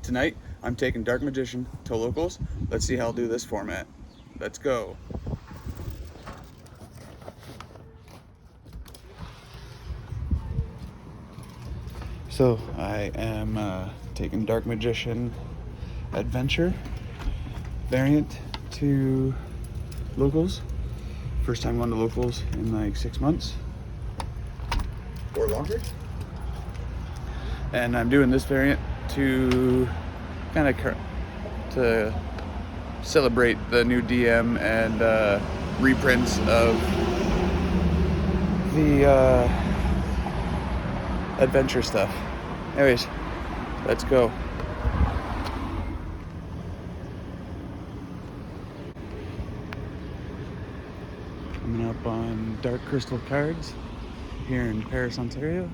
Tonight, I'm taking Dark Magician to locals. Let's see how I'll do this format. Let's go. So, I am taking Dark Magician Adventure variant to locals. First time going to locals in like 6 months. Or longer. And I'm doing this variant to kind of to celebrate the new DM and reprints of the adventure stuff. Anyways, let's go. Coming up on Dark Crystal Cards here in Paris, Ontario.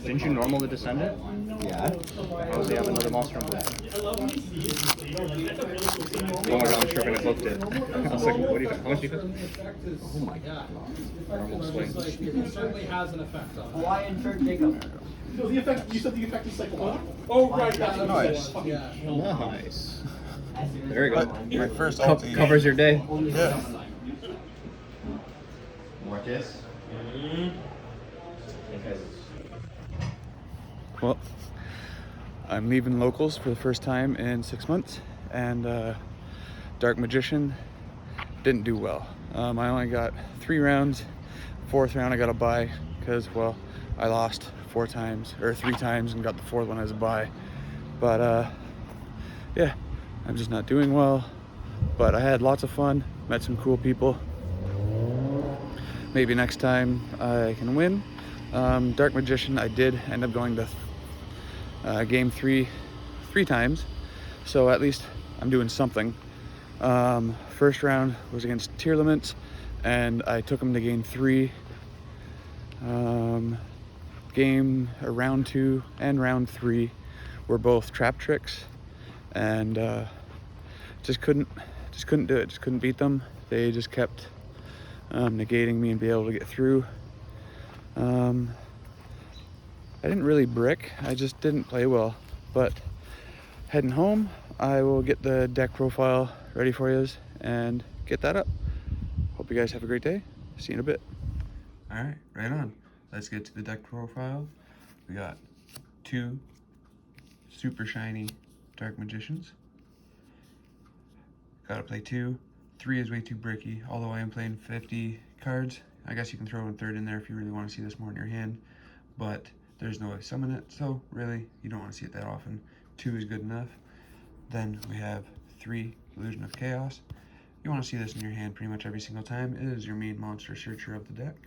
Didn't you normal the Descendant? Yeah. How does he have another monster on board? Oh my god, I'm sure when I booked it. I was like, what do you think? How much do you think? Oh my god. Normal swing. It certainly has an effect on it. Hawaiian shirt Jacob. No, the effect, you said the effect is psychological? Oh, right, that's what I Nice. said. Yeah. Nice. Very good. My first ulti. Covers your day. Yeah. Mortis. Well, I'm leaving locals for the first time in 6 months, and Dark Magician didn't do well. I only got 3 rounds. 4th round I got a bye because, well, I lost 3 times and got the 4th one as a bye. But yeah, I'm just not doing well. But I had lots of fun, met some cool people. Maybe next time I can win. Dark Magician, I did end up going to game 3 times, so at least I'm doing something. First round was against Tier Limits, and I took him to game 3. Round 2 and round 3 were both trap tricks, and just couldn't do it. Just couldn't beat them. They just kept negating me and be able to get through. I didn't really brick, I just didn't play well. But heading home, I will get the deck profile ready for you and get that up. Hope you guys have a great day. See you in a bit. All right, right on. Let's get to the deck profile. We got 2 super shiny Dark Magicians. Gotta play 2. 3 is way too bricky, although I am playing 50 cards. I guess you can throw a 3rd in there if you really want to see this more in your hand, but there's no way to summon it, so really, you don't want to see it that often. 2 is good enough. Then we have 3 Illusion of Chaos. You want to see this in your hand pretty much every single time. It is your main monster searcher of the deck.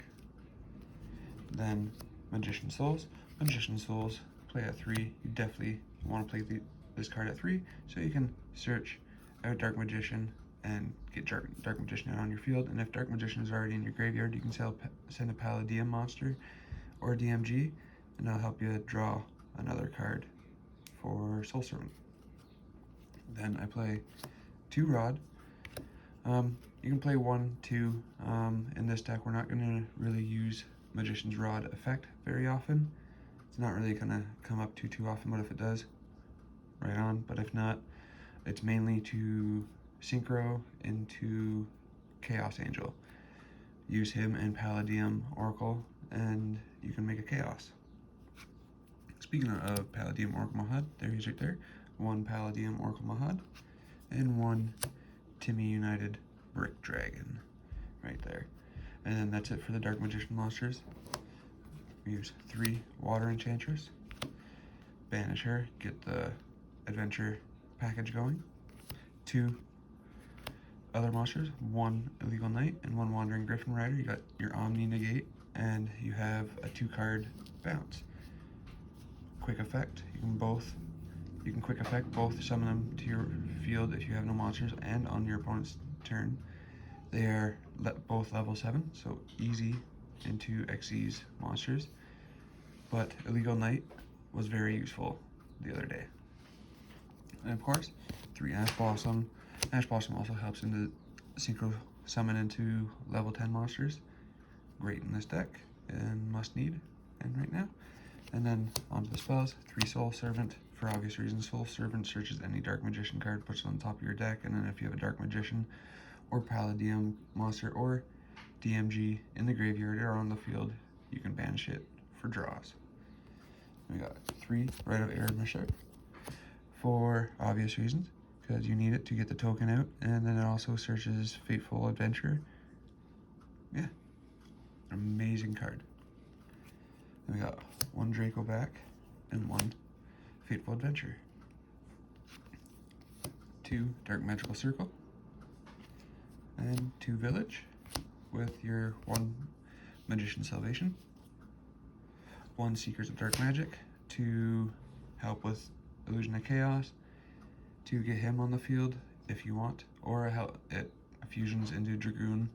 Then Magician Souls. Magician Souls, play at 3. You definitely want to play this card at 3, so you can search out Dark Magician and get Dark Magician out on your field. And if Dark Magician is already in your graveyard, you can send a Palladium monster or DMG, and that'll help you draw another card for Soul Servant. Then I play 2 Rod. You can play 1, 2. In this deck, we're not going to really use Magician's Rod effect very often. It's not really going to come up too often, but if it does, right on. But if not, it's mainly to synchro into Chaos Angel. Use him and Palladium Oracle, and you can make a Chaos. Speaking of Palladium Oracle Mahad, there he is right there. 1 Palladium Oracle Mahad, and 1 Timmy United Brick Dragon, right there. And then that's it for the Dark Magician monsters. We use 3 Water Enchantress. Banish her, get the adventure package going. 2 other monsters, 1 Illegal Knight and 1 Wandering Griffin Rider. You got your Omni Negate, and you have a 2-card bounce. Quick effect, you can quick effect both, summon them to your field if you have no monsters, and on your opponent's turn, They are both level 7, so easy into XE's monsters. But Illegal Knight was very useful the other day. And of course, 3 Ash Blossom. Ash Blossom also helps into synchro summon into level 10 monsters. Great in this deck and must need and right now. And then onto the spells, 3 Soul Servant. For obvious reasons, Soul Servant searches any Dark Magician card, puts it on top of your deck, and then if you have a Dark Magician or Paladin monster or DMG in the graveyard or on the field, you can banish it for draws. We got 3 Rite of Aramis for obvious reasons, because you need it to get the token out, and then it also searches Fateful Adventure. Yeah, amazing card. Then we got 1 Draco back and 1 Fateful Adventure. 2 Dark Magical Circle and 2 Village with your 1 Magician Salvation. 1 Seekers of Dark Magic to help with Illusion of Chaos, to get him on the field if you want, or it fusions into Dragoon.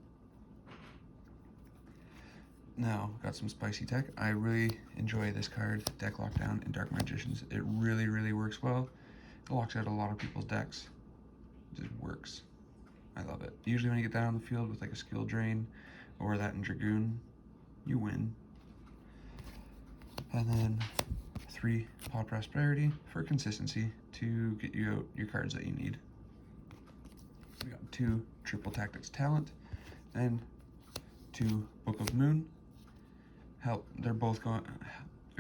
Now, got some spicy tech. I really enjoy this card, Deck Lockdown in Dark Magicians. It really, really works well. It locks out a lot of people's decks. It just works. I love it. Usually when you get that on the field with like a Skill Drain or that in Dragoon, you win. And then 3 Pod Prosperity for consistency to get you out your cards that you need. We got 2 Triple Tactics Talent and 2 Book of Moon. They're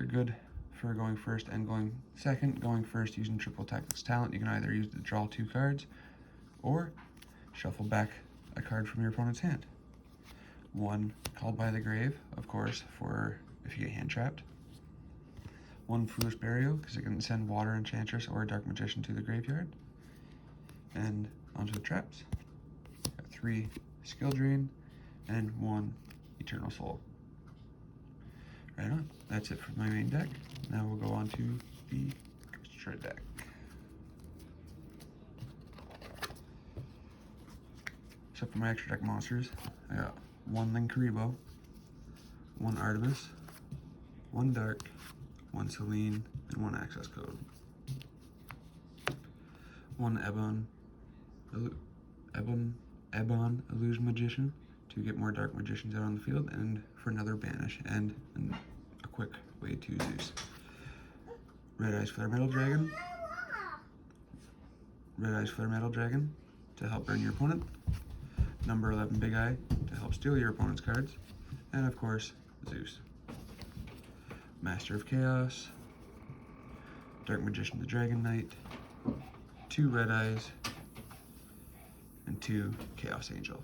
good for going first and going second. Going first using Triple Tactics Talent, you can either use to draw 2 cards or shuffle back a card from your opponent's hand. 1 Called by the Grave, of course, for if you get hand trapped. 1 Foolish Burial, because it can send Water Enchantress or a Dark Magician to the graveyard. And onto the traps. Got 3 Skill Drain and 1 Eternal Soul. Right on. That's it for my main deck. Now we'll go on to the extra deck. So for my extra deck monsters, I got 1 Linkaribo, 1 Artemis, 1 Dark, 1 Celine, and 1 Access Code. 1 Ebon Illusion Magician to get more Dark Magicians out on the field, and for another banish and a quick way to Zeus. Red Eyes Flare Metal Dragon. Red Eyes Flare Metal Dragon to help burn your opponent. Number 11 Big Eye to help steal your opponent's cards. And of course, Zeus. Master of Chaos. Dark Magician the Dragon Knight. 2 Red Eyes. And 2 Chaos Angel.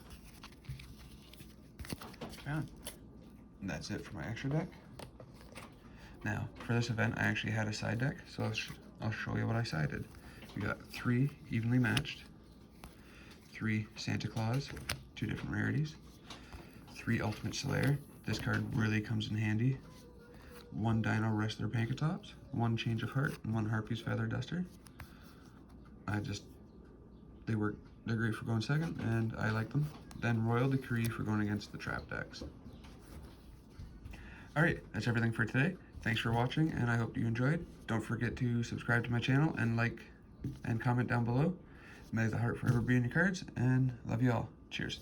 And that's it for my extra deck. Now, for this event, I actually had a side deck, so I'll show you what I sided. We got 3 evenly matched, 3 Santa Claus, 2 different rarities, 3 Ultimate Slayer. This card really comes in handy. 1 Dino Wrestler Pankatops, 1 Change of Heart, and 1 Harpy's Feather Duster. They're great for going second, and I like them. Then Royal Decree for going against the trap decks. Alright, that's everything for today. Thanks for watching, and I hope you enjoyed. Don't forget to subscribe to my channel and like and comment down below. May the heart forever be in your cards, and love you all. Cheers.